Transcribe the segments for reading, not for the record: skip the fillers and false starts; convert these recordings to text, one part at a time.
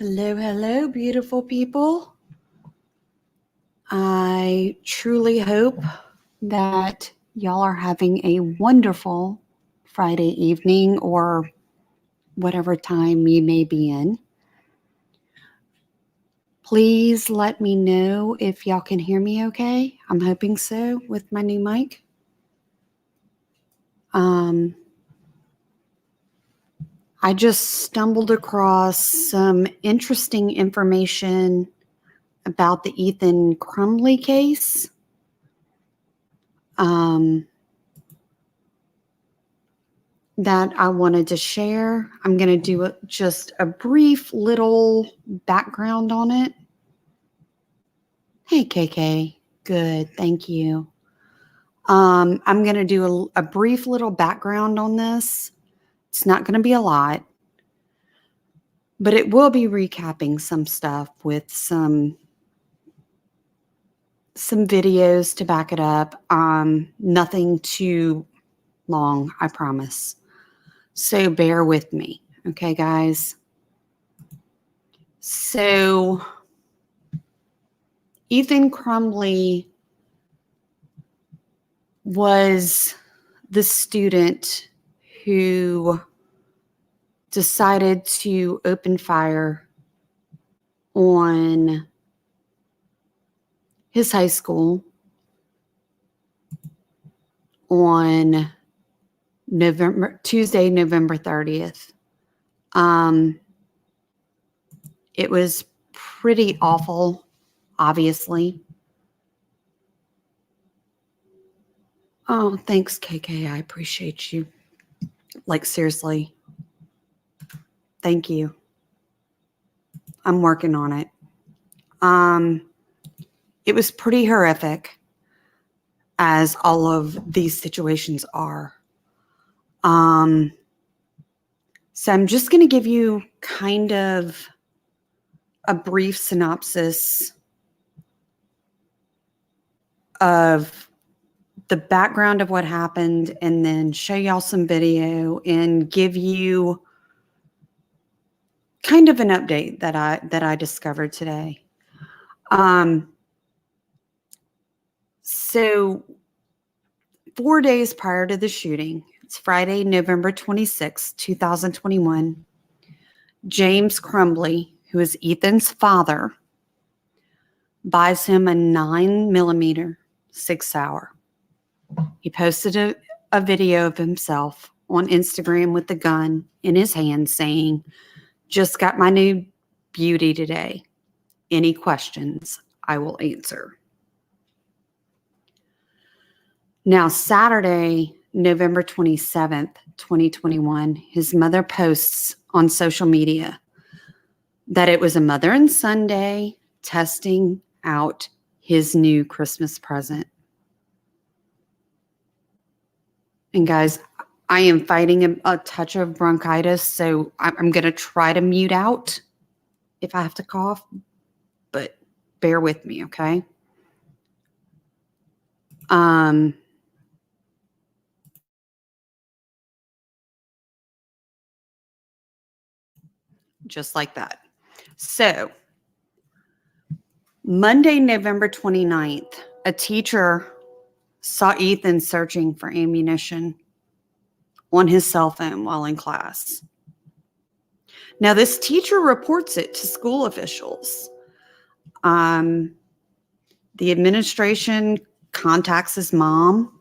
Hello, hello, beautiful people. I truly hope that y'all are having a wonderful Friday evening or whatever time you may be in. Please let me know if y'all can hear me okay. I'm hoping so with my new mic. I just stumbled across some interesting information about the Ethan Crumbley case. That I wanted to share. I'm going to do just a brief little background on it. Hey, KK. Good. Thank you. I'm going to do a brief little background on this. It's not going to be a lot, but it will be recapping some stuff with some videos to back it up. Nothing too long, I promise. So bear with me. Okay, guys. So Ethan Crumbley was the student who decided to open fire on his high school on Tuesday, November 30th. It was pretty awful, obviously. Oh, thanks, KK. I appreciate you. Like, seriously. Thank you. I'm working on it. It was pretty horrific, as all of these situations are. So I'm just going to give you kind of a brief synopsis of the background of what happened, and then show y'all some video and give you kind of an update that I discovered today. So 4 days prior to the shooting, it's Friday, November 26, 2021, James Crumbley, who is Ethan's father, buys him a 9mm 6-hour. He posted a video of himself on Instagram with the gun in his hand saying, "Just got my new beauty today. Any questions, I will answer." Now, Saturday, November 27th, 2021, his mother posts on social media that it was a mother and son day testing out his new Christmas present. And guys, I am fighting a touch of bronchitis, so I'm going to try to mute out if I have to cough, but bear with me, okay? Just like that. So, Monday, November 29th, a teacher saw Ethan searching for ammunition on his cell phone while in class. Now, this teacher reports it to school officials. The administration contacts his mom,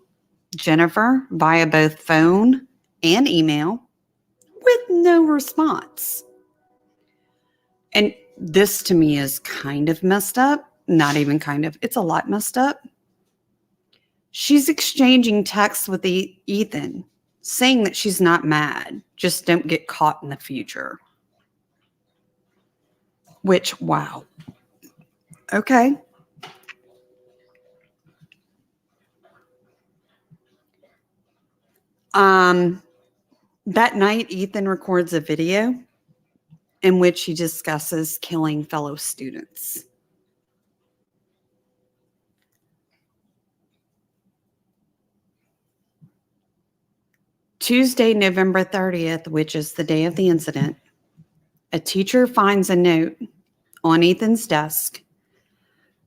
Jennifer, via both phone and email with no response. And this to me is kind of messed up. Not even kind of, it's a lot messed up. She's exchanging texts with Ethan, saying that she's not mad, just don't get caught in the future. Which, wow. Okay. That night, Ethan records a video in which he discusses killing fellow students. Tuesday, November 30th, which is the day of the incident, a teacher finds a note on Ethan's desk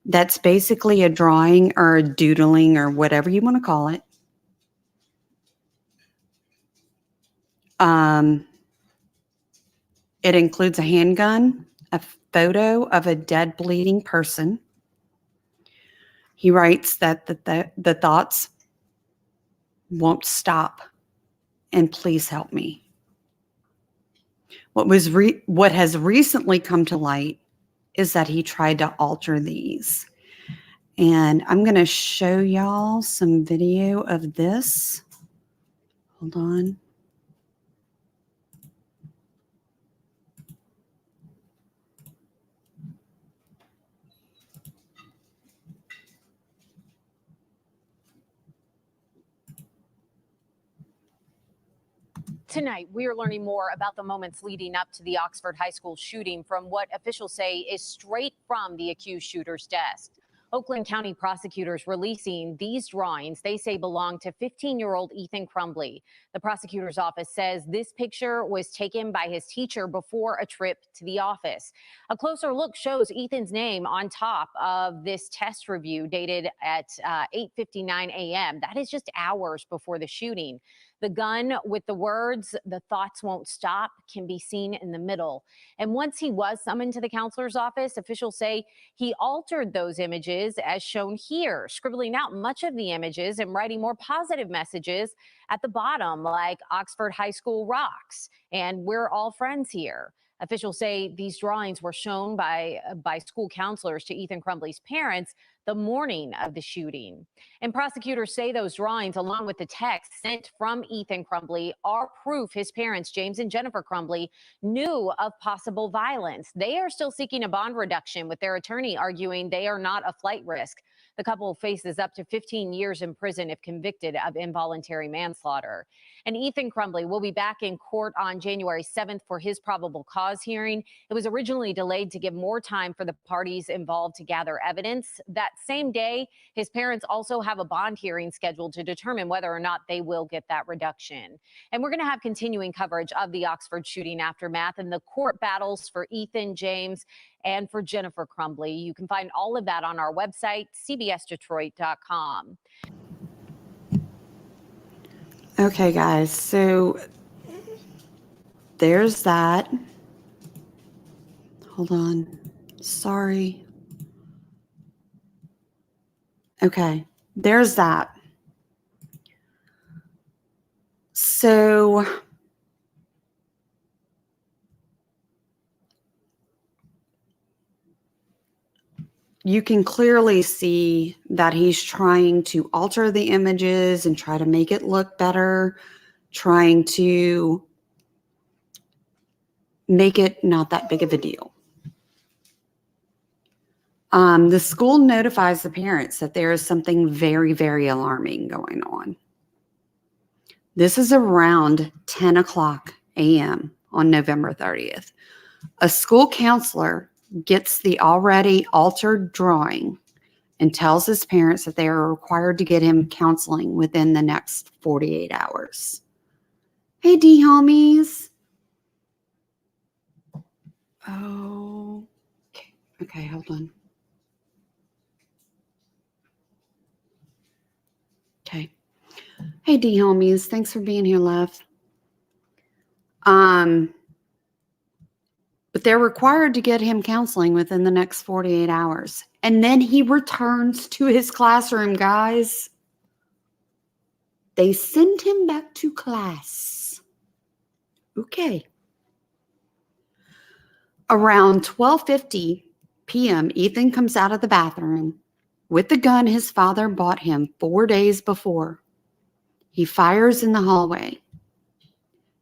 that's basically a drawing or a doodling or whatever you want to call it. It includes a handgun, a photo of a dead bleeding person. He writes that the thoughts won't stop, and please help me. What has recently come to light is that he tried to alter these. And I'm going to show y'all some video of this. Hold on. Tonight, we are learning more about the moments leading up to the Oxford High School shooting from what officials say is straight from the accused shooter's desk. Oakland County prosecutors releasing these drawings they say belong to 15-year-old Ethan Crumbley. The prosecutor's office says this picture was taken by his teacher before a trip to the office. A closer look shows Ethan's name on top of this test review dated at 8:59 a.m. That is just hours before the shooting. The gun with the words, "The thoughts won't stop," can be seen in the middle. And once he was summoned to the counselor's office, officials say he altered those images as shown here, scribbling out much of the images and writing more positive messages at the bottom, like "Oxford High School rocks" and "We're all friends here." Officials say these drawings were shown by school counselors to Ethan Crumbley's parents the morning of the shooting. And prosecutors say those drawings, along with the text sent from Ethan Crumbley, are proof his parents, James and Jennifer Crumbley, knew of possible violence. They are still seeking a bond reduction, with their attorney arguing they are not a flight risk. The couple faces up to 15 years in prison if convicted of involuntary manslaughter. And Ethan Crumbley will be back in court on January 7th for his probable cause hearing. It was originally delayed to give more time for the parties involved to gather evidence. That same day, his parents also have a bond hearing scheduled to determine whether or not they will get that reduction. And we're going to have continuing coverage of the Oxford shooting aftermath and the court battles for Ethan, James, and for Jennifer Crumbley. You can find all of that on our website, cbsdetroit.com. Okay, guys, so there's that. Hold on. Sorry. Okay, there's that. So you can clearly see that he's trying to alter the images and try to make it look better, trying to make it not that big of a deal. The school notifies the parents that there is something very, very alarming going on. This is around 10 o'clock a.m. on November 30th. A school counselor gets the already altered drawing and tells his parents that they are required to get him counseling within the next 48 hours. Hey, D homies. Oh, okay, hold on. Okay. Hey, D homies, thanks for being here, love. But they're required to get him counseling within the next 48 hours. And then he returns to his classroom, guys. They send him back to class. Okay. Around 12:50 p.m., Ethan comes out of the bathroom with the gun his father bought him 4 days before. He fires in the hallway,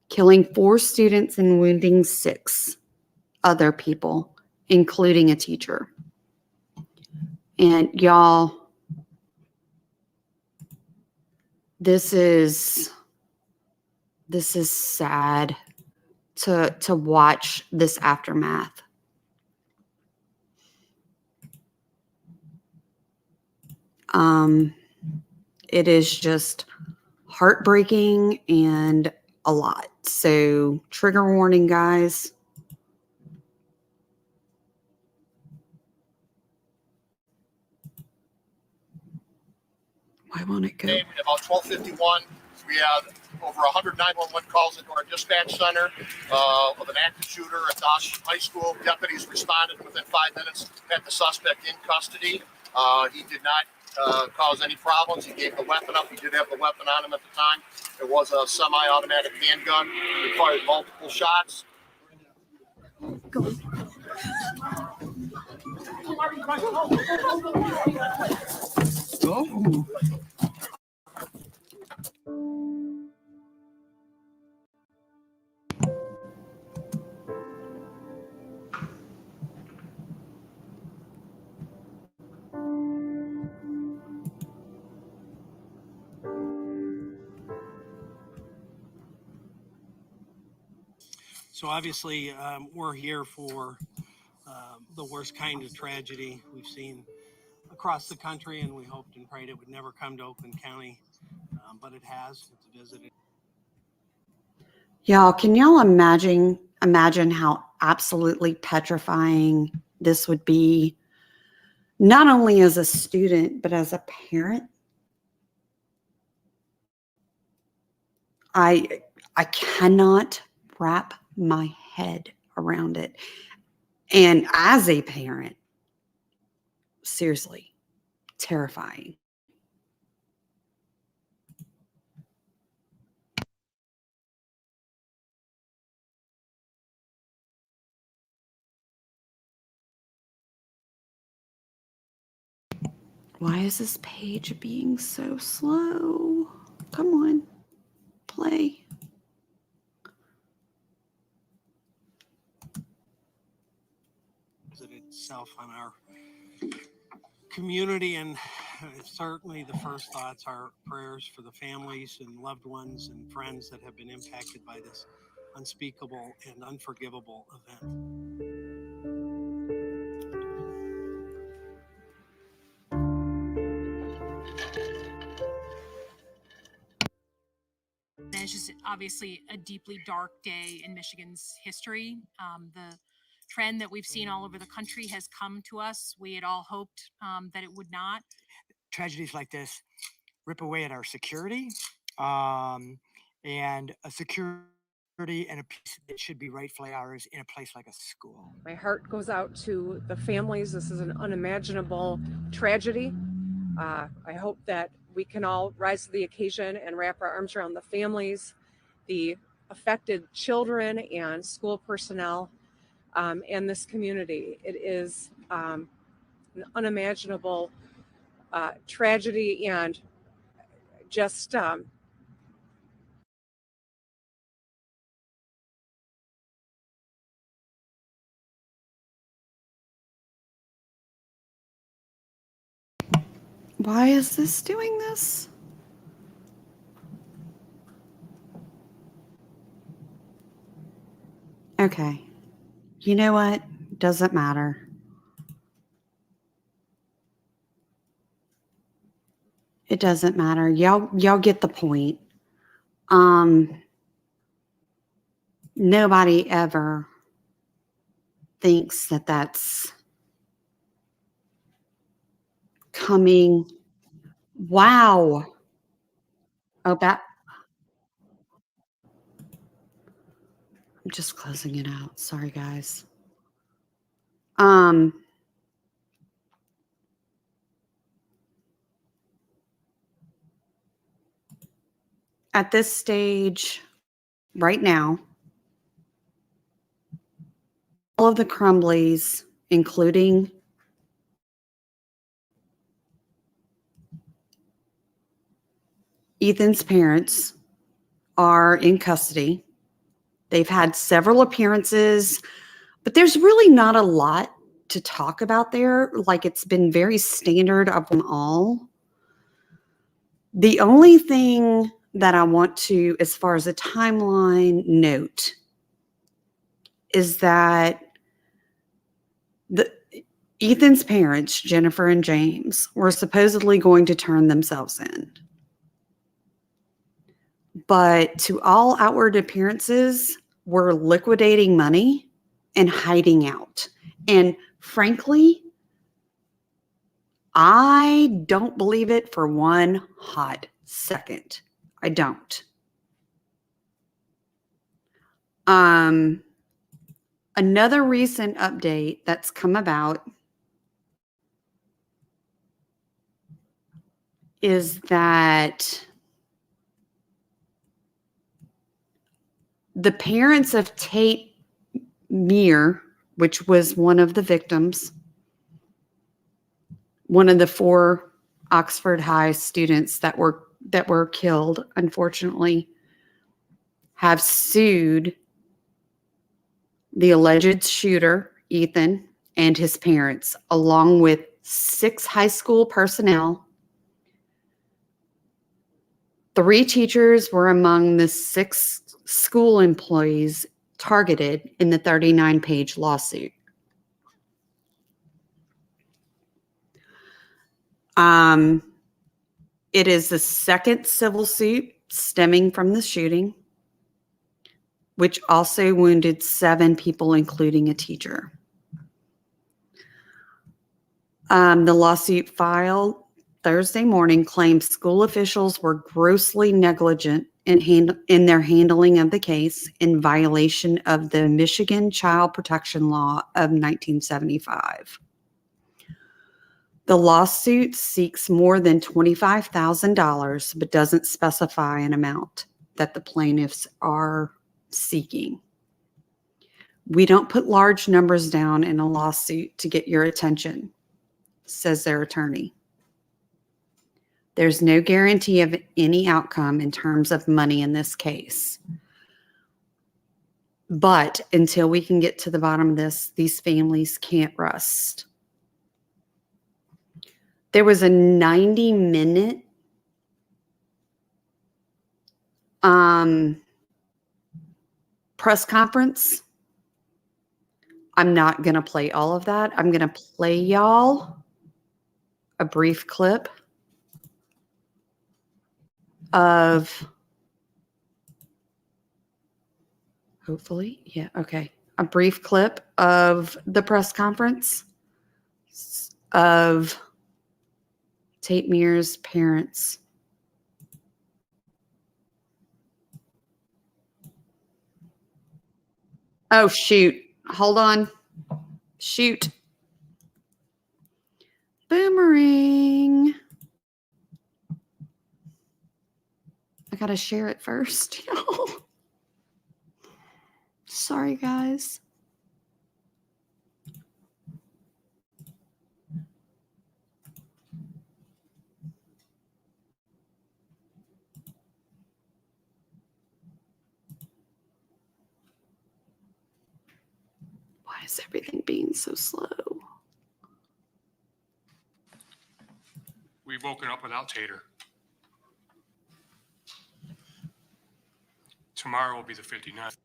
killing 4 students and wounding 6 other people, including a teacher. And y'all, this is sad to watch this aftermath. It is just heartbreaking and a lot. So, trigger warning, guys. Why won't it go? At about 12:51, we had over 100 911 calls into our dispatch center of an active shooter at Dosh High School. Deputies responded within 5 minutes, had the suspect in custody. He did not cause any problems. He gave the weapon up. He did have the weapon on him at the time. It was a semi-automatic handgun. Required multiple shots. Go. Oh. So obviously, we're here for the worst kind of tragedy we've seen across the country, and we hoped and prayed it would never come to Oakland County, but it has. It's visited. Y'all, can y'all imagine how absolutely petrifying this would be, not only as a student, but as a parent? I cannot wrap my head around it. And as a parent, seriously, terrifying. Why is this page being so slow? Come on, play. Itself on our community, and certainly the first thoughts are prayers for the families and loved ones and friends that have been impacted by this unspeakable and unforgivable event. It's just obviously a deeply dark day in Michigan's history. The trend that we've seen all over the country has come to us. We had all hoped that it would not. Tragedies like this rip away at our security, and a security and a peace that should be rightfully ours in a place like a school. My heart goes out to the families. This is an unimaginable tragedy. I hope that we can all rise to the occasion and wrap our arms around the families, the affected children and school personnel, and this community. It is an unimaginable tragedy, and just Why is this doing this? Okay. You know what? Doesn't matter. It doesn't matter. Y'all get the point. Nobody ever thinks that that's coming. Wow. Oh, that. I'm just closing it out. Sorry, guys. At this stage, right now, all of the Crumbleys, including Ethan's parents, are in custody. They've had several appearances, but there's really not a lot to talk about there. Like, it's been very standard of them all. The only thing that I want to, as far as a timeline, note is that Ethan's parents, Jennifer and James, were supposedly going to turn themselves in. But to all outward appearances, were liquidating money and hiding out. And frankly, I don't believe it for one hot second. I don't. Another recent update that's come about is that the parents of Tate Meir, which was one of the victims, one of the 4 Oxford High students that were killed, unfortunately, have sued the alleged shooter, Ethan, and his parents, along with 6 high school personnel. 3 teachers were among the 6 school employees targeted in the 39-page lawsuit. It is the second civil suit stemming from the shooting, which also wounded 7 people, including a teacher. The lawsuit filed Thursday morning claims school officials were grossly negligent in their handling of the case in violation of the Michigan Child Protection Law of 1975. The lawsuit seeks more than $25,000, but doesn't specify an amount that the plaintiffs are seeking. We don't put large numbers down in a lawsuit to get your attention, says their attorney. There's no guarantee of any outcome in terms of money in this case. But until we can get to the bottom of this, these families can't rest. There was a 90-minute press conference. I'm not going to play all of that. I'm going to play y'all a brief clip of, hopefully, yeah, okay, a brief clip of the press conference of Tate Meir's parents. Oh, shoot. Hold on. Shoot. Boomerang. I gotta share it first. Sorry, guys. Why is everything being so slow? We've woken up without Tater. Tomorrow will be the 59th.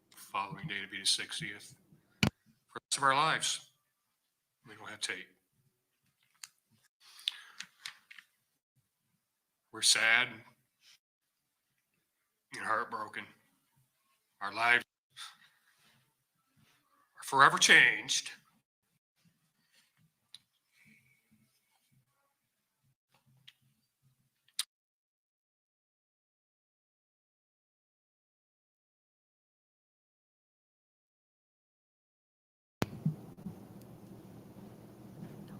Following day to be the 60th. For the rest of our lives, we don't have Tate. We're sad and heartbroken. Our lives are forever changed.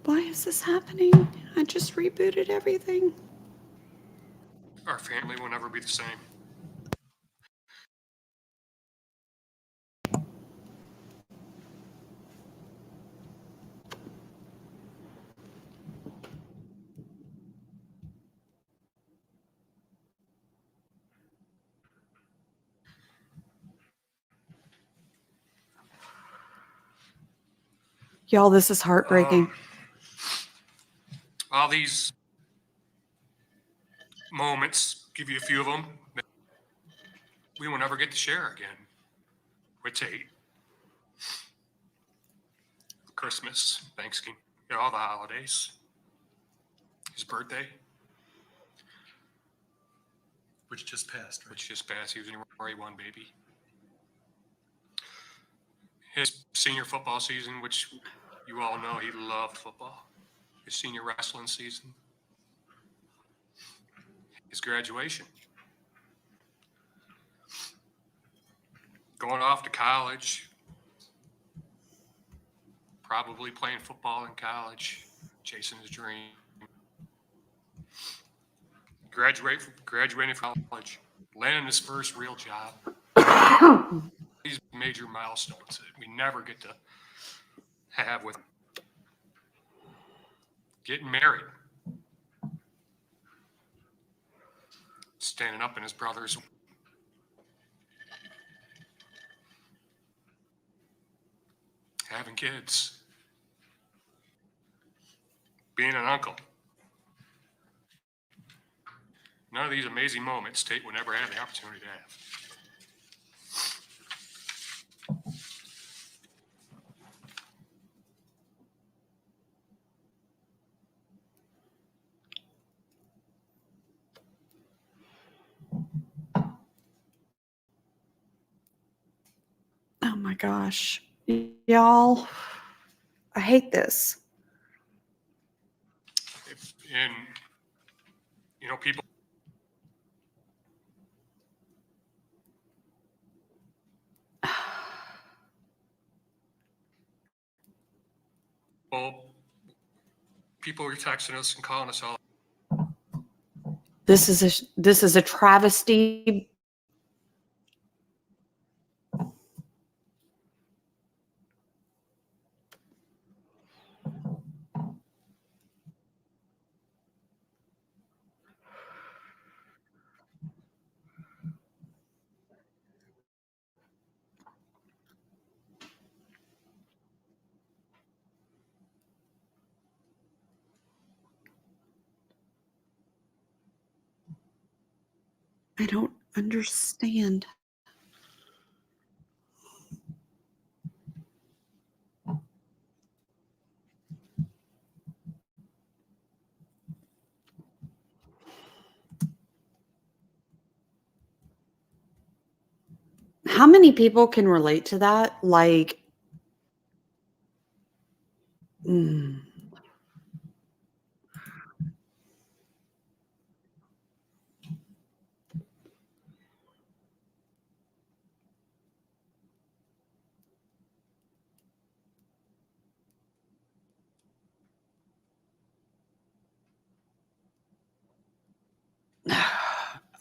Why is this happening? I just rebooted everything. Our family will never be the same. Y'all, this is heartbreaking. All these moments, give you a few of them, that we will never get to share again with Tate. Christmas, Thanksgiving, all the holidays. His birthday, Which just passed, right? which just passed. He was a January 1 baby. His senior football season, which you all know he loved football. his senior wrestling season, his graduation, going off to college, probably playing football in college, chasing his dream, graduating from college, landing his first real job. These major milestones that we never get to have with him. Getting married, standing up in his brother's, having kids, being an uncle. None of these amazing moments Tate would never have the opportunity to have. Oh my gosh. Y'all, I hate this. And, you know, people, people are texting us and calling us all. This is a travesty. I don't understand. How many people can relate to that? Like, mm.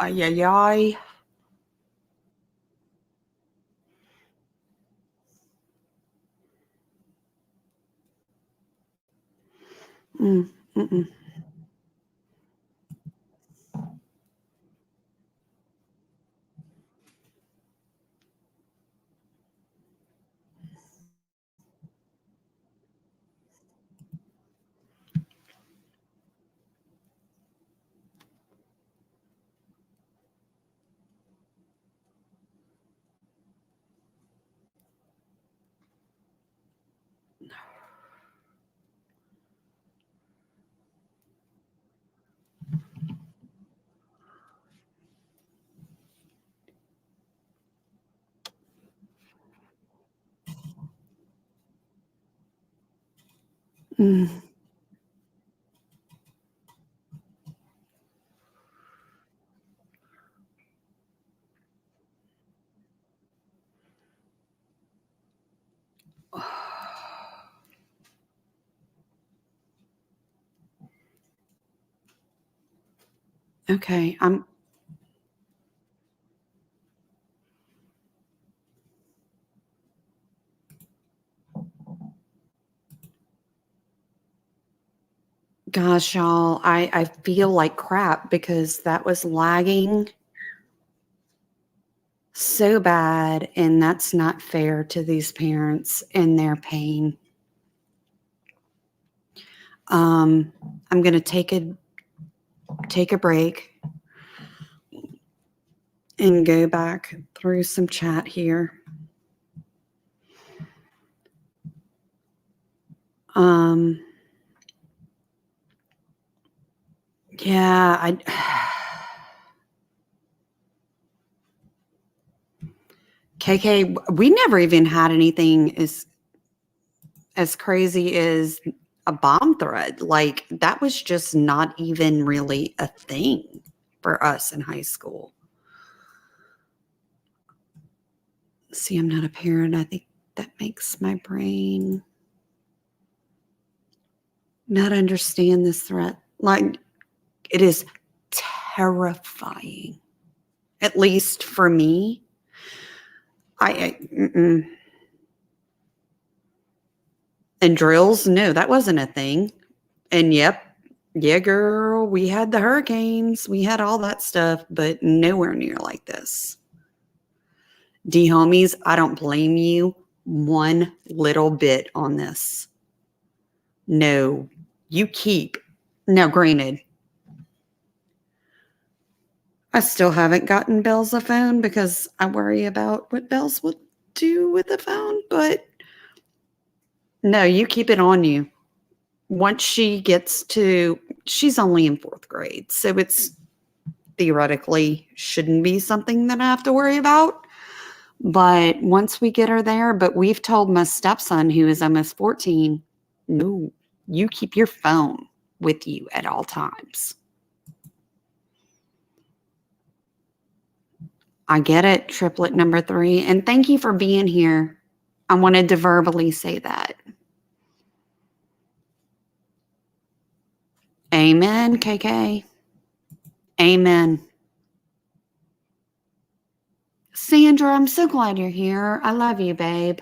Ay, ay, ay. Mm-mm. Mm. Okay, gosh, y'all, I feel like crap because that was lagging so bad, and that's not fair to these parents and their pain. I'm going to take a break and go back through some chat here. Yeah, KK, we never even had anything as crazy as a bomb threat. Like, that was just not even really a thing for us in high school. See, I'm not a parent. I think that makes my brain not understand this threat. Like, it is terrifying, at least for me. And drills, no, that wasn't a thing. And yep, yeah, girl, we had the hurricanes, we had all that stuff, but nowhere near like this. D homies, I don't blame you one little bit on this. No, you keep. Now, granted, I still haven't gotten Bells a phone because I worry about what Bells will do with the phone, but no, you keep it on you. Once she gets to, she's only in 4th grade, so it's theoretically shouldn't be something that I have to worry about. But once we get her there, but we've told my stepson, who is almost 14, no, you keep your phone with you at all times. I get it, triplet number 3. And thank you for being here. I wanted to verbally say that. Amen, KK. Amen. Sandra, I'm so glad you're here. I love you, babe.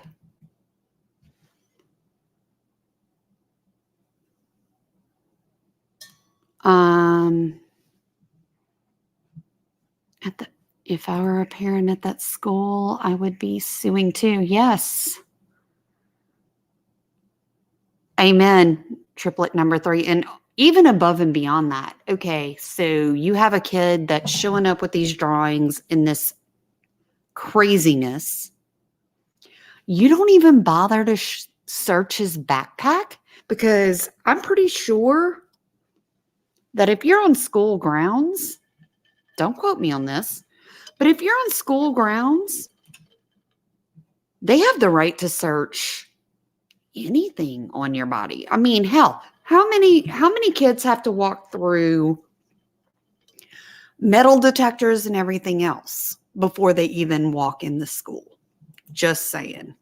If I were a parent at that school, I would be suing too. Yes. Amen. Triplet number 3. And even above and beyond that. Okay, so you have a kid that's showing up with these drawings in this craziness. You don't even bother to search his backpack, because I'm pretty sure that if you're on school grounds, don't quote me on this, but if you're on school grounds, they have the right to search anything on your body. I mean, hell, how many kids have to walk through metal detectors and everything else before they even walk in the school? Just saying.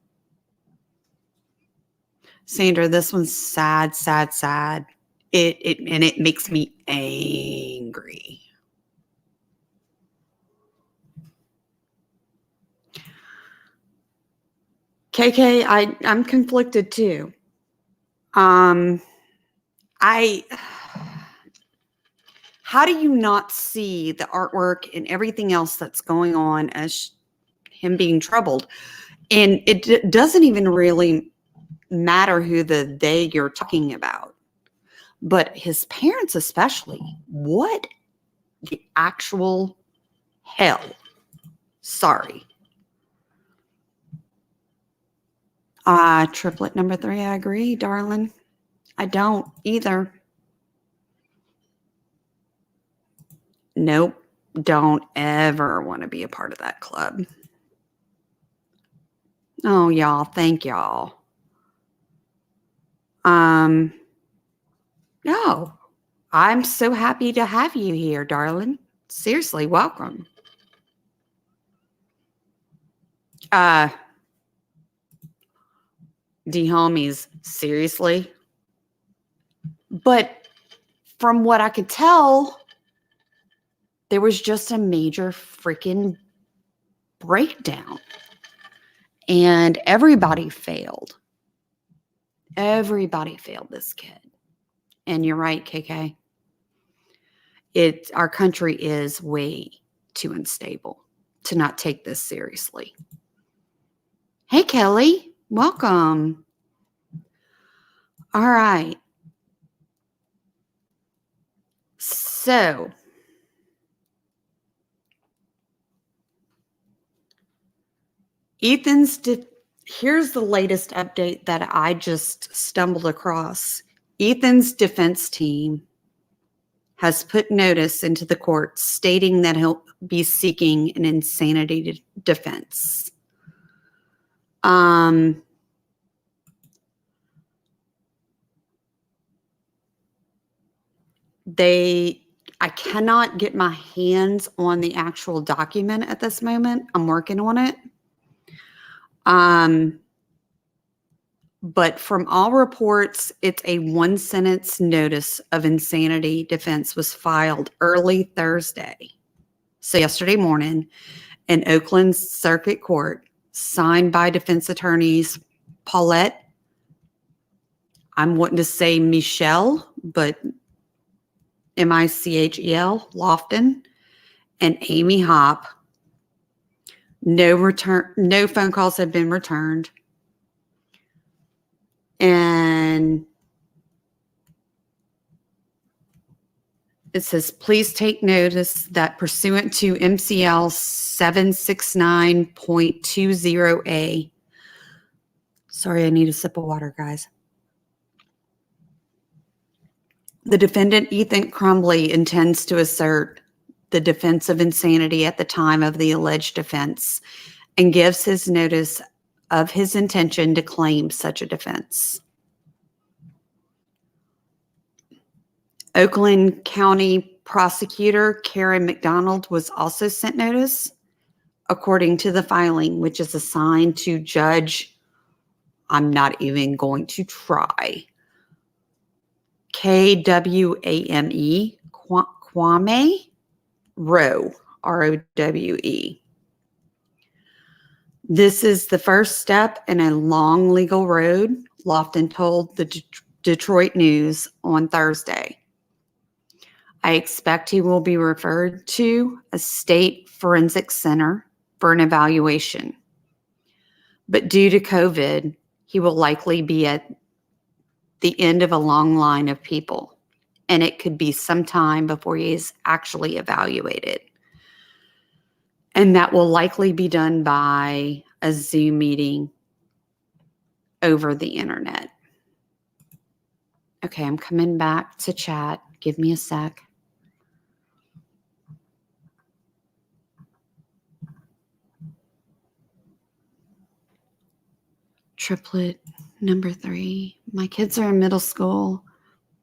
Sandra, this one's sad, sad, sad. It makes me angry. KK, I'm conflicted too. How do you not see the artwork and everything else that's going on as him being troubled? And it doesn't even really matter who they you're talking about, but his parents especially. What the actual hell? Sorry. Triplet number 3, I agree, darling. I don't either. Nope. Don't ever want to be a part of that club. Oh, y'all. Thank y'all. No. I'm so happy to have you here, darling. Seriously, welcome. D homies, seriously. But from what I could tell, there was just a major freaking breakdown. And everybody failed. Everybody failed this kid. And you're right, KK. Our country is way too unstable to not take this seriously. Hey, Kelly. Welcome. All right. So, here's the latest update that I just stumbled across. Ethan's defense team has put notice into the court stating that he'll be seeking an insanity defense. I cannot get my hands on the actual document at this moment. I'm working on it. But from all reports, it's a one-sentence notice of insanity defense was filed early Thursday, so yesterday morning, in Oakland Circuit Court, signed by defense attorneys Paulette, I'm wanting to say Michelle, but Michel Lofton, and Amy Hopp. No phone calls have been returned. And it says, please take notice that pursuant to MCL 769.20A. Sorry, I need a sip of water, guys. The defendant, Ethan Crumbley, intends to assert the defense of insanity at the time of the alleged offense and gives his notice of his intention to claim such a defense. Oakland County Prosecutor Karen McDonald was also sent notice, according to the filing, which is assigned to Judge, I'm not even going to try, KWAME, Kwame Rowe, ROWE. This is the first step in a long legal road, Lofton told the Detroit News on Thursday. I expect he will be referred to a state forensic center for an evaluation. But due to COVID, he will likely be at the end of a long line of people, and it could be some time before he is actually evaluated. And that will likely be done by a Zoom meeting over the internet. Okay, I'm coming back to chat. Give me a sec. Triplet number 3. My kids are in middle school.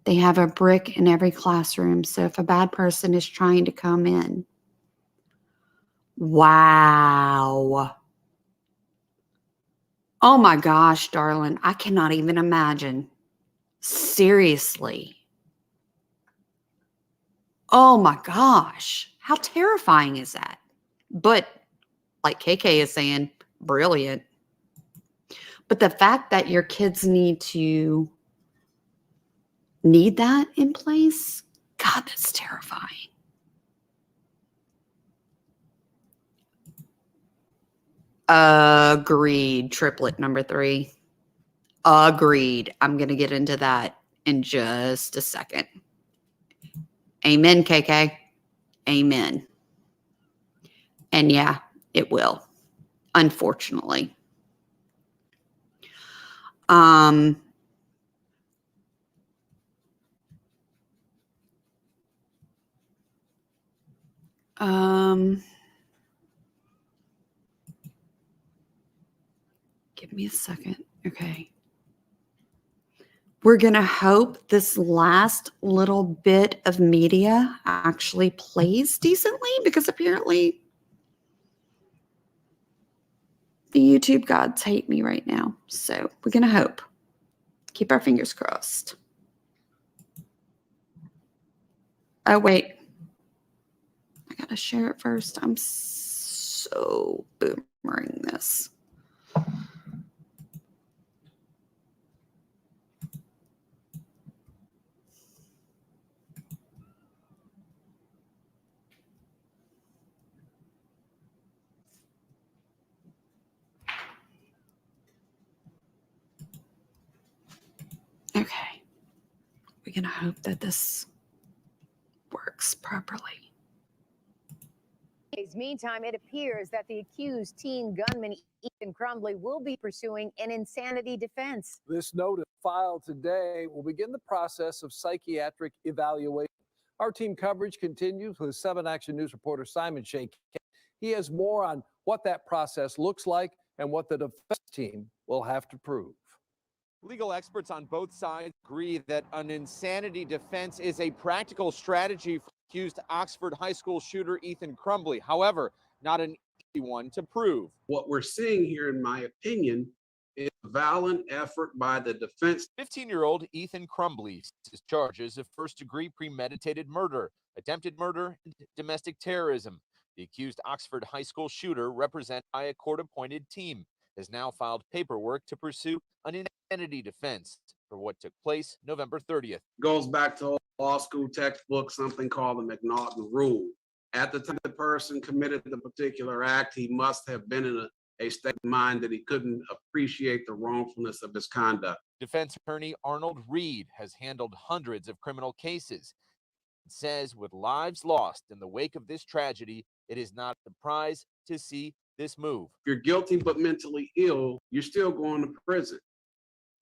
They have a brick in every classroom. So if a bad person is trying to come in. Wow. Oh my gosh, darling. I cannot even imagine. Seriously. Oh my gosh. How terrifying is that? But like KK is saying, brilliant. But the fact that your kids need that in place, God, that's terrifying. Agreed. Triplet number 3. Agreed. I'm going to get into that in just a second. Amen, KK. Amen. And yeah, it will, unfortunately. Give me a second. Okay. We're going to hope this last little bit of media actually plays decently, because apparently the YouTube gods hate me right now. So we're going to hope. Keep our fingers crossed. Oh, wait. I got to share it first. I'm so boomering this. Okay. We're going to hope that this works properly. Meantime, it appears that the accused teen gunman Ethan Crumbley will be pursuing an insanity defense. This notice filed today will begin the process of psychiatric evaluation. Our team coverage continues with 7 Action News reporter Simon Shake. He has more on what that process looks like and what the defense team will have to prove. Legal experts on both sides agree that an insanity defense is a practical strategy for accused Oxford High School shooter Ethan Crumbley. However, not an easy one to prove. What we're seeing here, in my opinion, is a valiant effort by the defense. 15-year-old Ethan Crumbley faces charges of first-degree premeditated murder, attempted murder, and domestic terrorism. The accused Oxford High School shooter, represented by a court-appointed team, has now filed paperwork to pursue an insanity defense for what took place November 30th. Goes back to law school textbook, something called the McNaughton Rule. At the time the person committed the particular act, he must have been in a state of mind that he couldn't appreciate the wrongfulness of his conduct. Defense attorney Arnold Reed has handled hundreds of criminal cases. He says with lives lost in the wake of this tragedy, it is not a surprise to see this move. If you're guilty but mentally ill, you're still going to prison.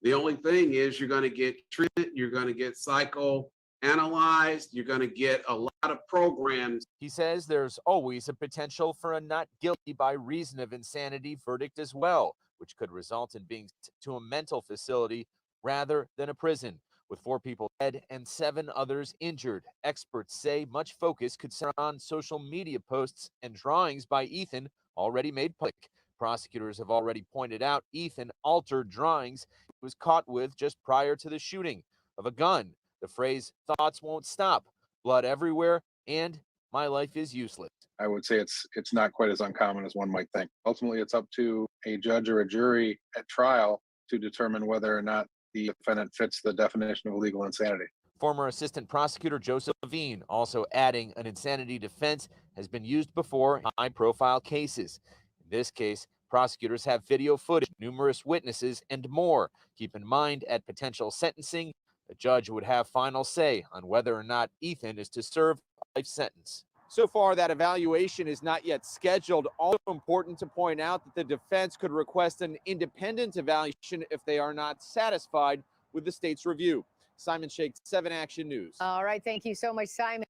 The only thing is you're going to get treated, you're going to get psychoanalyzed, you're going to get a lot of programs. He says there's always a potential for a not guilty by reason of insanity verdict as well, which could result in being sent to a mental facility rather than a prison. With 4 people dead and 7 others injured, experts say much focus could center on social media posts and drawings by Ethan already made public. Prosecutors have already pointed out Ethan altered drawings he was caught with just prior to the shooting of a gun. The phrase "thoughts won't stop," "blood everywhere," and "my life is useless." I would say it's not quite as uncommon as one might think. Ultimately, it's up to a judge or a jury at trial to determine whether or not the defendant fits the definition of illegal insanity. Former Assistant Prosecutor Joseph Levine also adding an insanity defense has been used before in high-profile cases. In this case, prosecutors have video footage, numerous witnesses, and more. Keep in mind, at potential sentencing, the judge would have final say on whether or not Ethan is to serve a life sentence. So far, that evaluation is not yet scheduled. Also important to point out that the defense could request an independent evaluation if they are not satisfied with the state's review. Simon Shake, 7 Action News. All right, thank you so much, Simon.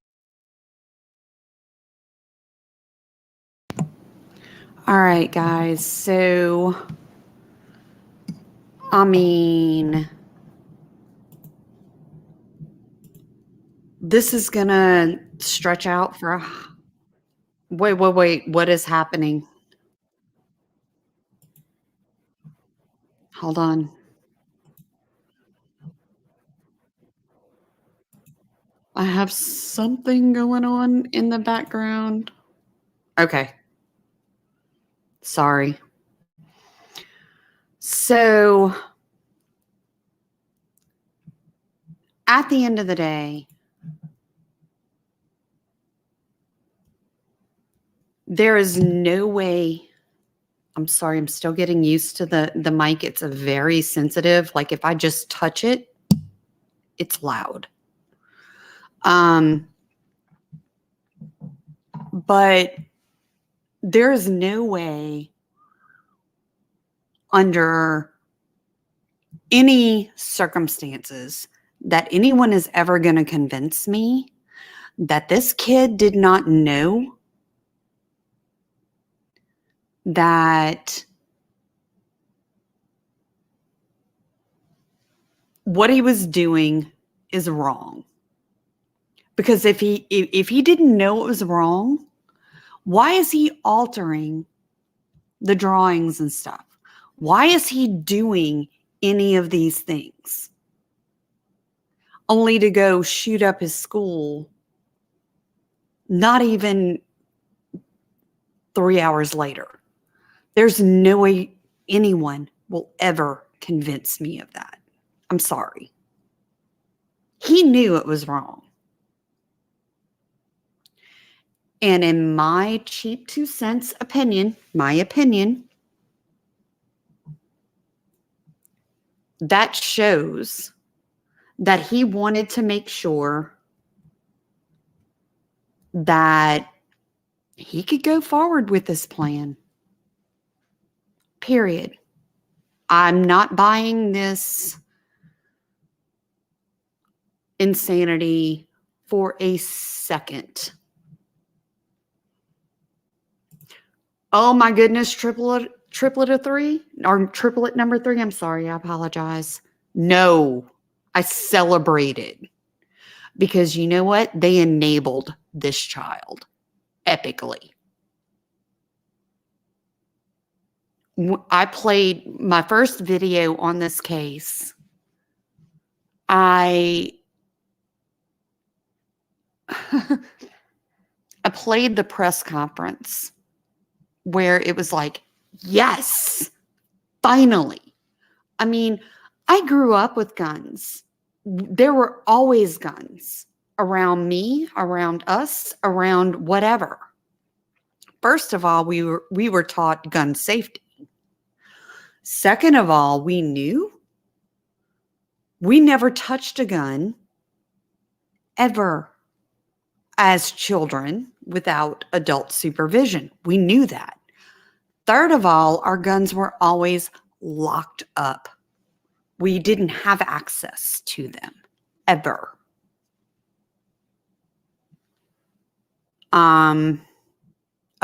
All right, guys. So, I mean, this is going to stretch out for a... Wait. What is happening? Hold on. I have something going on in the background. Okay. Sorry. So, at the end of the day, there is no way. I'm sorry, I'm still getting used to the mic. It's a very sensitive. Like if I just touch it, it's loud. But there is no way under any circumstances that anyone is ever going to convince me that this kid did not know that what he was doing is wrong. Because if he didn't know it was wrong, why is he altering the drawings and stuff? Why is he doing any of these things? Only to go shoot up his school not even 3 hours later. There's no way anyone will ever convince me of that. I'm sorry. He knew it was wrong. And in my cheap 2 cents opinion, that shows that he wanted to make sure that he could go forward with this plan. Period. I'm not buying this insanity for a second. Oh my goodness, triplet of 3 or triplet number 3. I'm sorry, I apologize. No, I celebrated because you know what? They enabled this child epically. I played my first video on this case. I played the press conference where it was like, yes, finally. I mean, I grew up with guns. There were always guns around me, around us, around whatever. First of all, we were taught gun safety. Second of all, we knew we never touched a gun ever as children without adult supervision. We knew that. Third of all, our guns were always locked up. We didn't have access to them ever.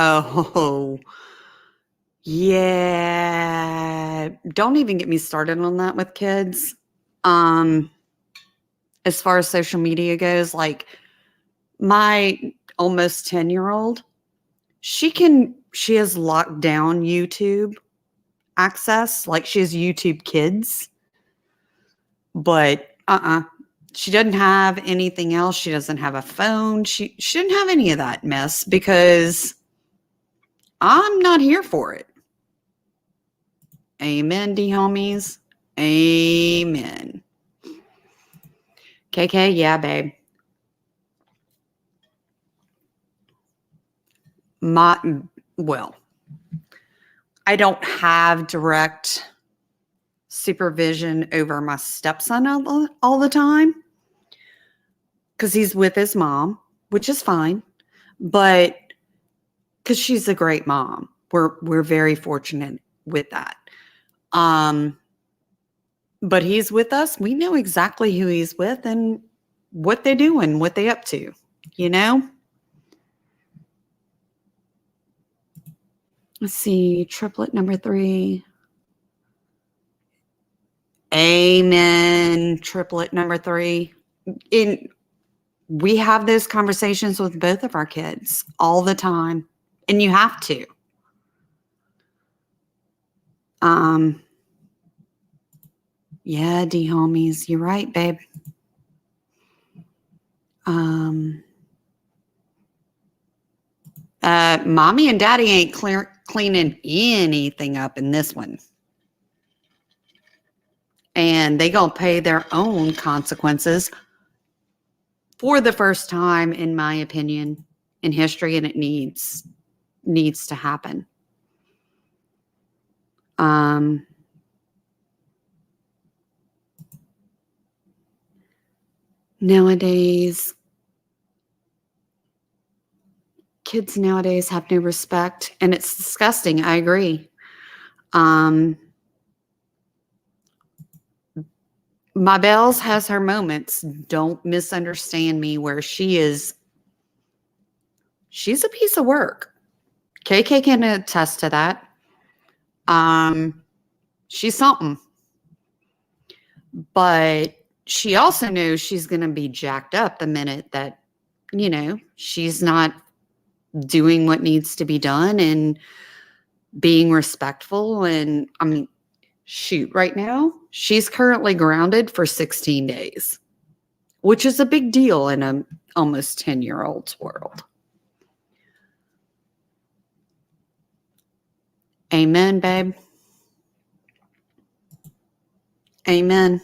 Oh, yeah. Don't even get me started on that with kids. As far as social media goes, like my almost 10-year-old, she has locked down YouTube access. Like she has YouTube Kids, but she doesn't have anything else. She doesn't have a phone. She shouldn't have any of that mess because I'm not here for it. Amen, D homies. Amen. KK, yeah, babe. Well, I don't have direct supervision over my stepson all the time because he's with his mom, which is fine, but because she's a great mom. We're very fortunate with that. But he's with us. We know exactly who he's with and what they're doing, what they up to, you know? Let's see, triplet number 3. Amen, triplet number 3. We have those conversations with both of our kids all the time, and you have to. Yeah, D homies, you're right, babe. Mommy and daddy ain't cleaning anything up in this one. And they gonna pay their own consequences for the first time, in my opinion, in history, and it needs to happen. Nowadays, kids nowadays have no respect, and it's disgusting. I agree. My Bells has her moments. Don't misunderstand me where she's a piece of work. KK can attest to that. She's something. But she also knows she's going to be jacked up the minute that, she's not doing what needs to be done and being respectful. And I mean, shoot, right now, she's currently grounded for 16 days, which is a big deal in an almost 10-year-old's world. Amen, babe. Amen.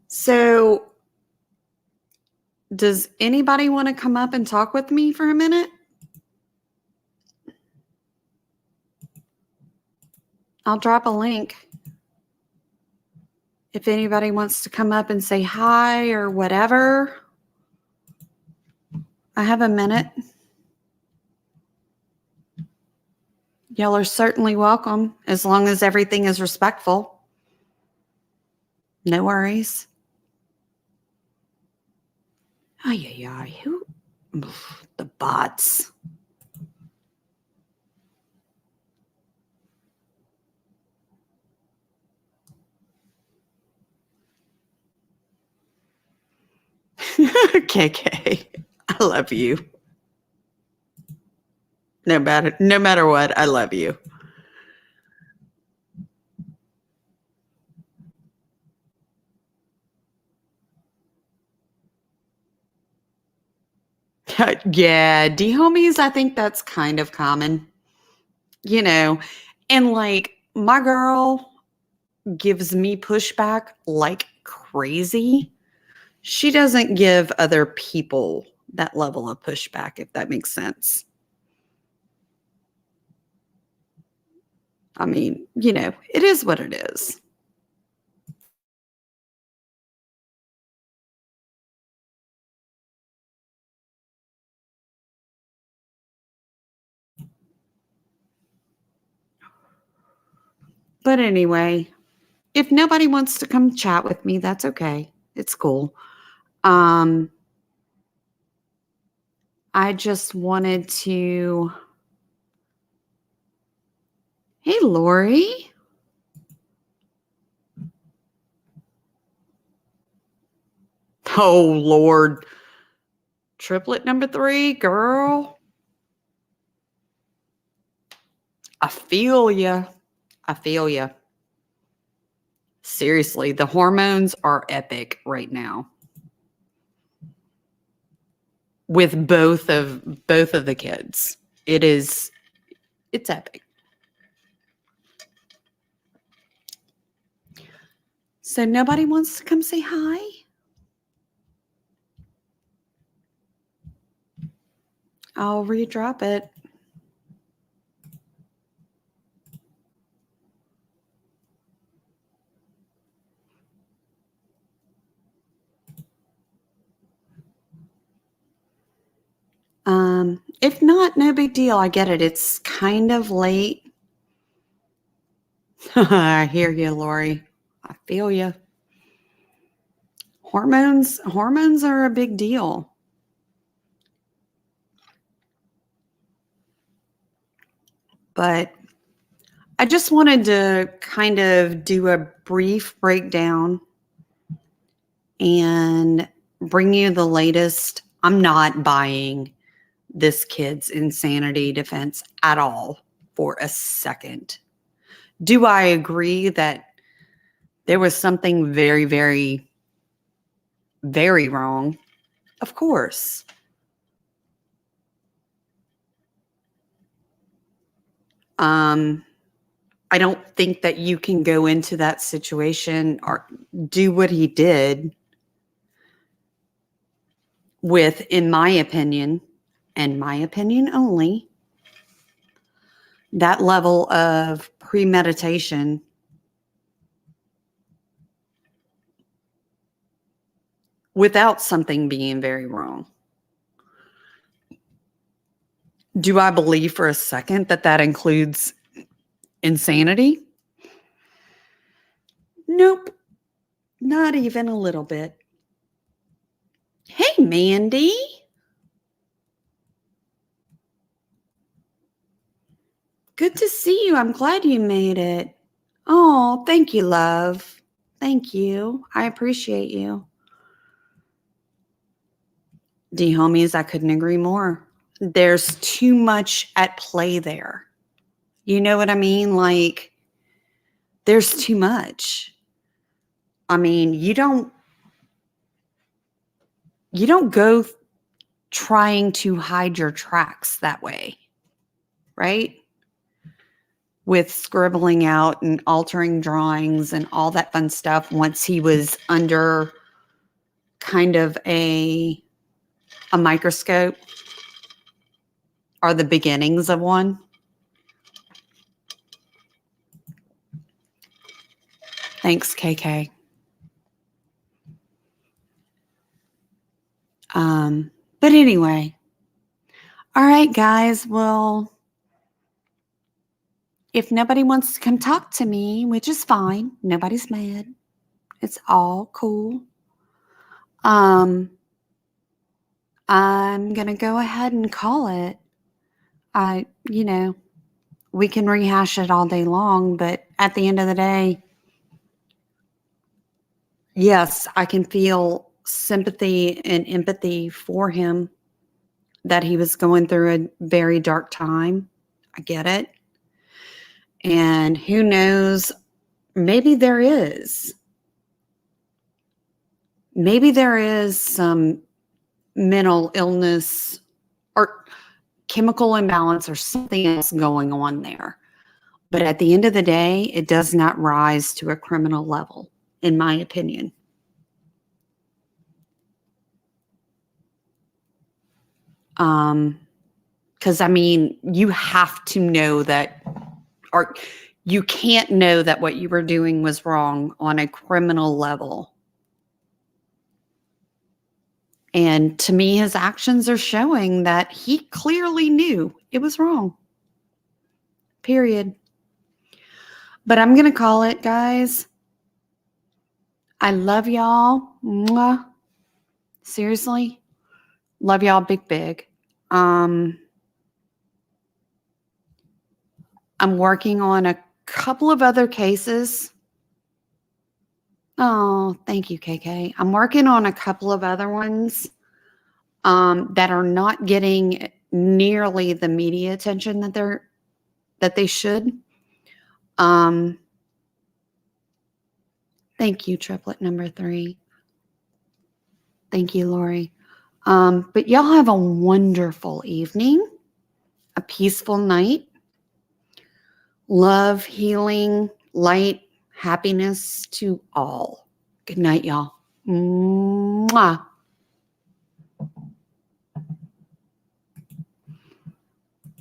So, does anybody want to come up and talk with me for a minute? I'll drop a link. If anybody wants to come up and say hi or whatever, I have a minute. Y'all are certainly welcome, as long as everything is respectful. No worries. Ay, who? The bots. KK, I love you. No matter what, I love you. Yeah, D-homies, I think that's kind of common, you know. And like my girl gives me pushback like crazy. She doesn't give other people that level of pushback, if that makes sense. I mean, you know, it is what it is. But anyway, if nobody wants to come chat with me, that's okay. It's cool. I just wanted to. Hey, Lori. Oh, Lord. Triplet number 3, girl. I feel ya. I feel ya. Seriously, the hormones are epic right now. With both of the kids. It's epic. So nobody wants to come say hi? I'll redrop it. If not, no big deal. I get it. It's kind of late. I hear you, Lori. I feel you. Hormones are a big deal. But I just wanted to kind of do a brief breakdown and bring you the latest. I'm not buying this kid's insanity defense at all for a second. Do I agree that there was something very, very, very wrong? Of course. I don't think that you can go into that situation or do what he did with, in my opinion, and my opinion only, that level of premeditation without something being very wrong. Do I believe for a second that that includes insanity? Nope. Not even a little bit. Hey, Mandy. Good to see you. I'm glad you made it. Oh, thank you, love. Thank you. I appreciate you. D-homies, I couldn't agree more. There's too much at play there. You know what I mean? Like, there's too much. I mean, you don't go trying to hide your tracks that way, right? With scribbling out and altering drawings and all that fun stuff once he was under kind of a microscope or the beginnings of one. Thanks, KK. But anyway, all right, guys. Well, if nobody wants to come talk to me, which is fine, nobody's mad. It's all cool. I'm gonna go ahead and call it. We can rehash it all day long, but at the end of the day, yes, I can feel sympathy and empathy for him that he was going through a very dark time. I get it. And who knows, maybe there is some mental illness or chemical imbalance or something else going on there. But at the end of the day, it does not rise to a criminal level, in my opinion. Because I mean, you have to know that, or you can't know that what you were doing was wrong on a criminal level. And to me, his actions are showing that he clearly knew it was wrong. Period. But I'm going to call it, guys. I love y'all. Mwah. Seriously. Love y'all big, big. I'm working on a couple of other cases. Oh, thank you, KK. I'm working on a couple of other ones that are not getting nearly the media attention that they should. Thank you, triplet number 3. Thank you, Lori. But y'all have a wonderful evening, a peaceful night. Love, healing, light, happiness to all. Good night, y'all. Mwah.